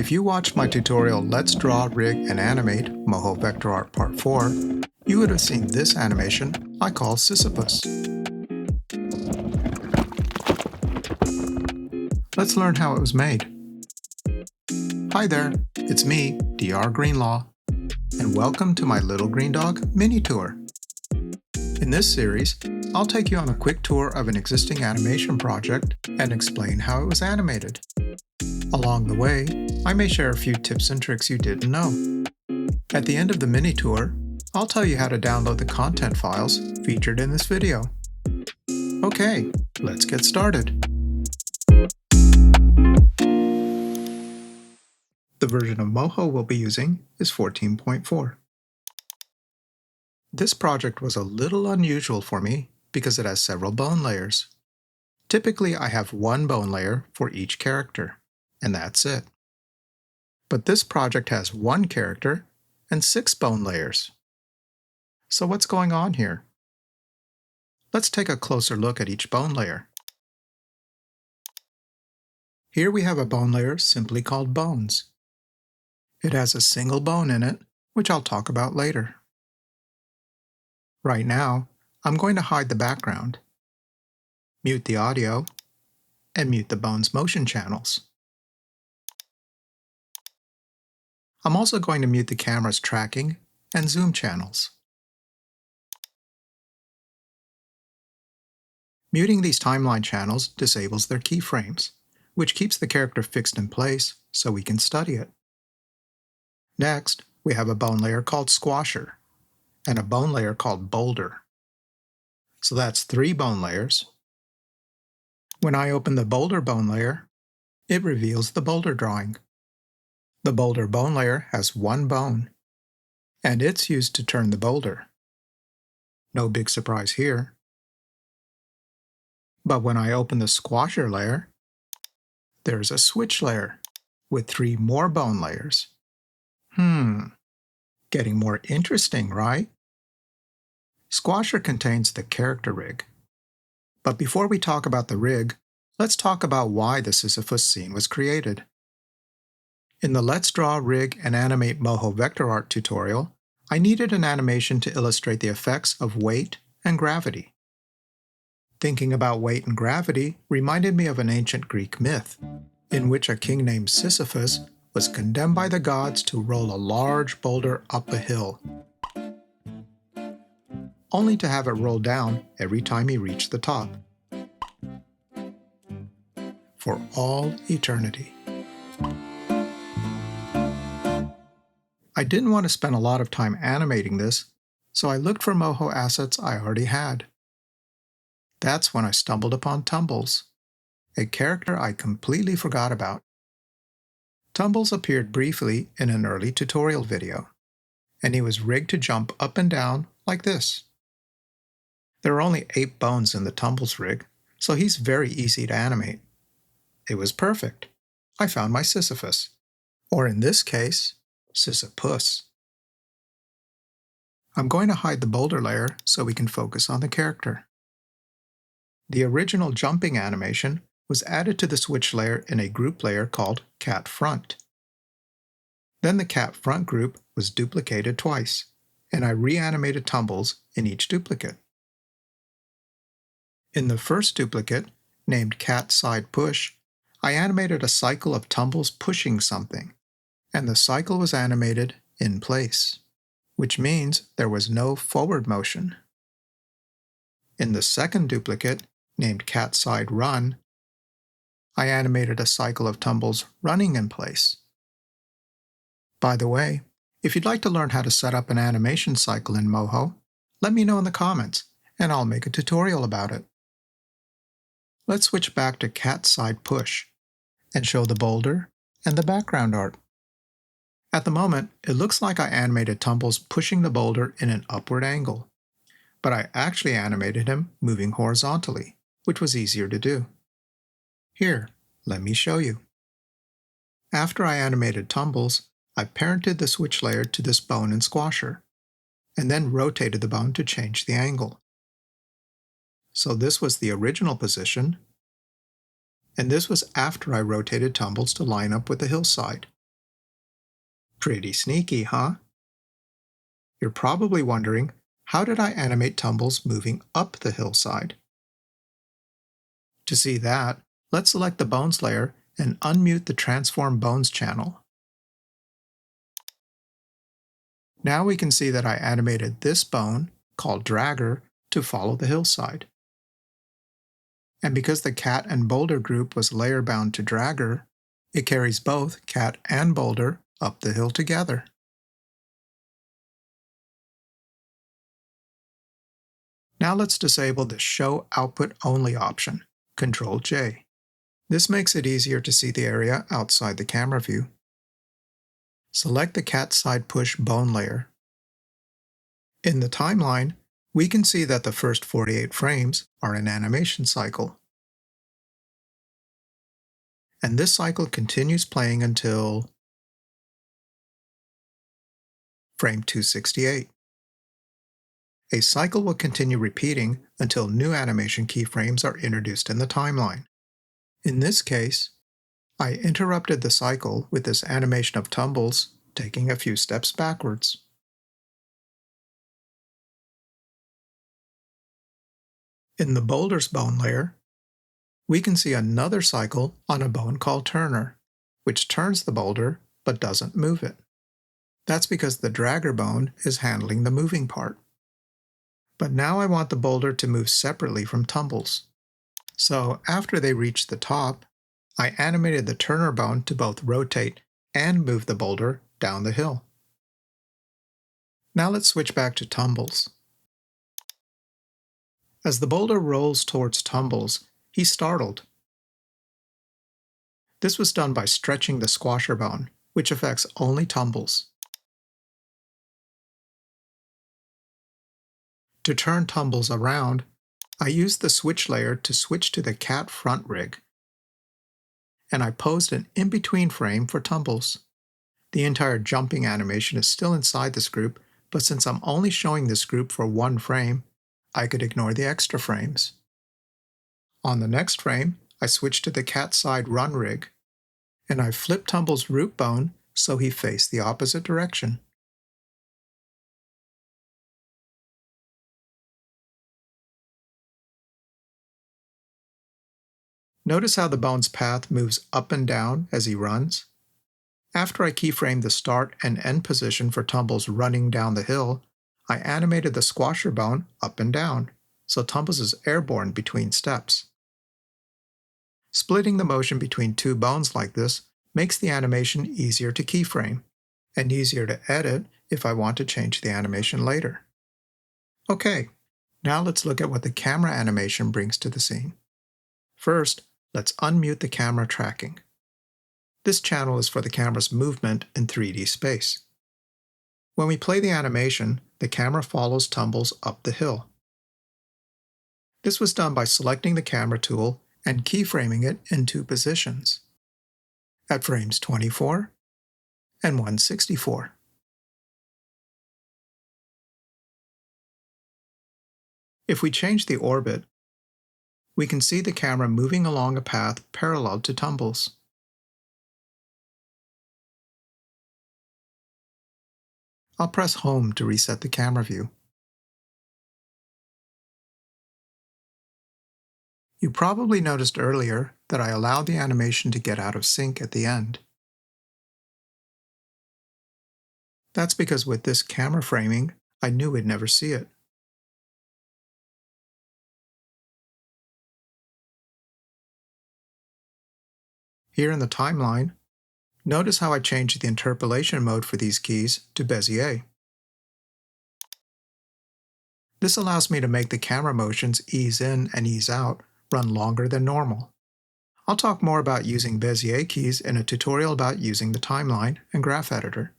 If you watched my tutorial Let's Draw, Rig, and Animate Moho Vector Art Part 4, you would have seen this animation I call Sisypuss. Let's learn how it was made. Hi there, it's me, Dr. Greenlaw, and welcome to my Little Green Dog mini tour. In this series, I'll take you on a quick tour of an existing animation project and explain how it was animated. Along the way, I may share a few tips and tricks you didn't know. At the end of the mini tour, I'll tell you how to download the content files featured in this video. Okay, let's get started. The version of Moho we'll be using is 14.4. This project was a little unusual for me because it has several bone layers. Typically, I have one bone layer for each character, and that's it. But this project has one character and 6 bone layers. So what's going on here? Let's take a closer look at each bone layer. Here we have a bone layer simply called bones. It has a single bone in it, which I'll talk about later. Right now, I'm going to hide the background, mute the audio, and mute the bone's motion channels. I'm also going to mute the camera's tracking and zoom channels. Muting these timeline channels disables their keyframes, which keeps the character fixed in place so we can study it. Next, we have a bone layer called squasher and a bone layer called boulder. So that's 3 bone layers. When I open the boulder bone layer, it reveals the boulder drawing. The boulder bone layer has 1 bone, and it's used to turn the boulder. No big surprise here. But when I open the squasher layer, there's a switch layer with 3 more bone layers. Getting more interesting, right? Squasher contains the character rig. But before we talk about the rig, let's talk about why the Sisypuss scene was created. In the Let's Draw, Rig, and Animate Moho Vector Art tutorial, I needed an animation to illustrate the effects of weight and gravity. Thinking about weight and gravity reminded me of an ancient Greek myth, in which a king named Sisyphus was condemned by the gods to roll a large boulder up a hill, only to have it roll down every time he reached the top. For all eternity. I didn't want to spend a lot of time animating this, so I looked for Moho assets I already had. That's when I stumbled upon Tumbles, a character I completely forgot about. Tumbles appeared briefly in an early tutorial video, and he was rigged to jump up and down like this. There are only 8 bones in the Tumbles rig, so he's very easy to animate. It was perfect. I found my Sisyphus, or in this case, Sisypuss. I'm going to hide the boulder layer so we can focus on the character. The original jumping animation was added to the switch layer in a group layer called Cat Front. Then the Cat Front group was duplicated twice, and I reanimated Tumbles in each duplicate. In the first duplicate, named Cat Side Push, I animated a cycle of Tumbles pushing something, and the cycle was animated in place, which means there was no forward motion. In the second duplicate, named Cat Side Run, I animated a cycle of Tumbles running in place. By the way, if you'd like to learn how to set up an animation cycle in Moho, let me know in the comments, and I'll make a tutorial about it. Let's switch back to Cat Side Push and show the boulder and the background art. At the moment, it looks like I animated Tumbles pushing the boulder in an upward angle, but I actually animated him moving horizontally, which was easier to do. Here, let me show you. After I animated Tumbles, I parented the switch layer to this bone and squasher, and then rotated the bone to change the angle. So this was the original position, and this was after I rotated Tumbles to line up with the hillside, Pretty sneaky, huh? You're probably wondering, how did I animate Tumbles moving up the hillside? To see that, let's select the Bones layer and unmute the Transform Bones channel. Now we can see that I animated this bone, called Dragger, to follow the hillside. And because the cat and boulder group was layer bound to Dragger, it carries both cat and boulder up the hill together. Now let's disable the Show Output Only option, Ctrl-J. This makes it easier to see the area outside the camera view. Select the cat side push bone layer. In the timeline, we can see that the first 48 frames are an animation cycle. And this cycle continues playing until frame 268. A cycle will continue repeating until new animation keyframes are introduced in the timeline. In this case, I interrupted the cycle with this animation of Tumbles taking a few steps backwards. In the Boulders bone layer, we can see another cycle on a bone called Turner, which turns the boulder but doesn't move it. That's because the Dragger bone is handling the moving part. But now I want the boulder to move separately from Tumbles. So after they reach the top, I animated the Turner bone to both rotate and move the boulder down the hill. Now let's switch back to Tumbles. As the boulder rolls towards Tumbles, he's startled. This was done by stretching the squasher bone, which affects only Tumbles. To turn Tumbles around, I used the switch layer to switch to the cat front rig, and I posed an in-between frame for Tumbles. The entire jumping animation is still inside this group, but since I'm only showing this group for one frame, I could ignore the extra frames. On the next frame, I switched to the cat side run rig, and I flipped Tumbles' root bone so he faced the opposite direction. Notice how the bone's path moves up and down as he runs? After I keyframed the start and end position for Tumbles running down the hill, I animated the squasher bone up and down, so Tumbles is airborne between steps. Splitting the motion between two bones like this makes the animation easier to keyframe, and easier to edit if I want to change the animation later. Okay, now let's look at what the camera animation brings to the scene. First, let's unmute the camera tracking. This channel is for the camera's movement in 3D space. When we play the animation, the camera follows Tumbles up the hill. This was done by selecting the camera tool and keyframing it in two positions, at frames 24 and 164. If we change the orbit, we can see the camera moving along a path parallel to Tumbles. I'll press Home to reset the camera view. You probably noticed earlier that I allowed the animation to get out of sync at the end. That's because with this camera framing, I knew we'd never see it. Here in the timeline, notice how I changed the interpolation mode for these keys to Bezier. This allows me to make the camera motions ease in and ease out run longer than normal. I'll talk more about using Bezier keys in a tutorial about using the timeline and graph editor.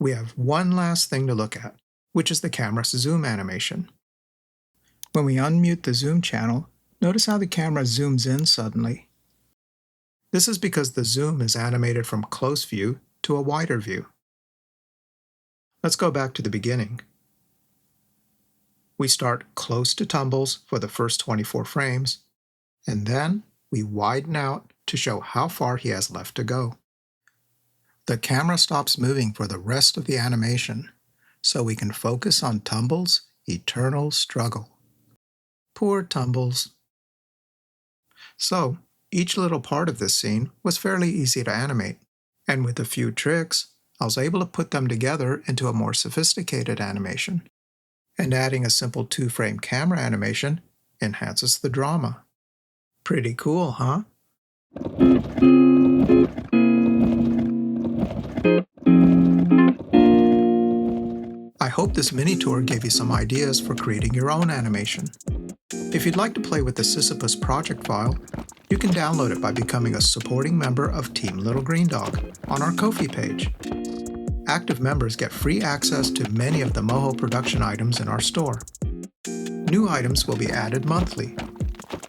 We have one last thing to look at, which is the camera's zoom animation. When we unmute the zoom channel, notice how the camera zooms in suddenly. This is because the zoom is animated from close view to a wider view. Let's go back to the beginning. We start close to Tumbles for the first 24 frames, and then we widen out to show how far he has left to go. The camera stops moving for the rest of the animation, so we can focus on Tumbles' eternal struggle. Poor Tumbles. So, each little part of this scene was fairly easy to animate, and with a few tricks, I was able to put them together into a more sophisticated animation. And adding a simple 2-frame camera animation enhances the drama. Pretty cool, huh? I hope this mini tour gave you some ideas for creating your own animation. If you'd like to play with the Sisypuss project file, you can download it by becoming a supporting member of Team Little Green Dog on our Ko-fi page. Active members get free access to many of the Moho production items in our store. New items will be added monthly.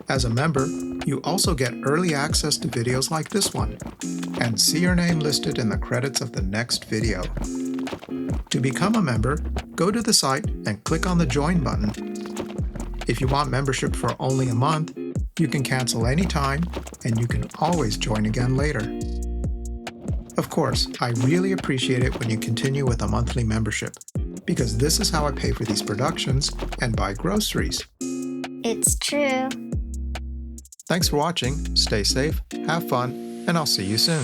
As a member, you also get early access to videos like this one, and see your name listed in the credits of the next video. To become a member, go to the site and click on the Join button. If you want membership for only a month, you can cancel anytime, and you can always join again later. Of course, I really appreciate it when you continue with a monthly membership, because this is how I pay for these productions and buy groceries. It's true. Thanks for watching, stay safe, have fun, and I'll see you soon.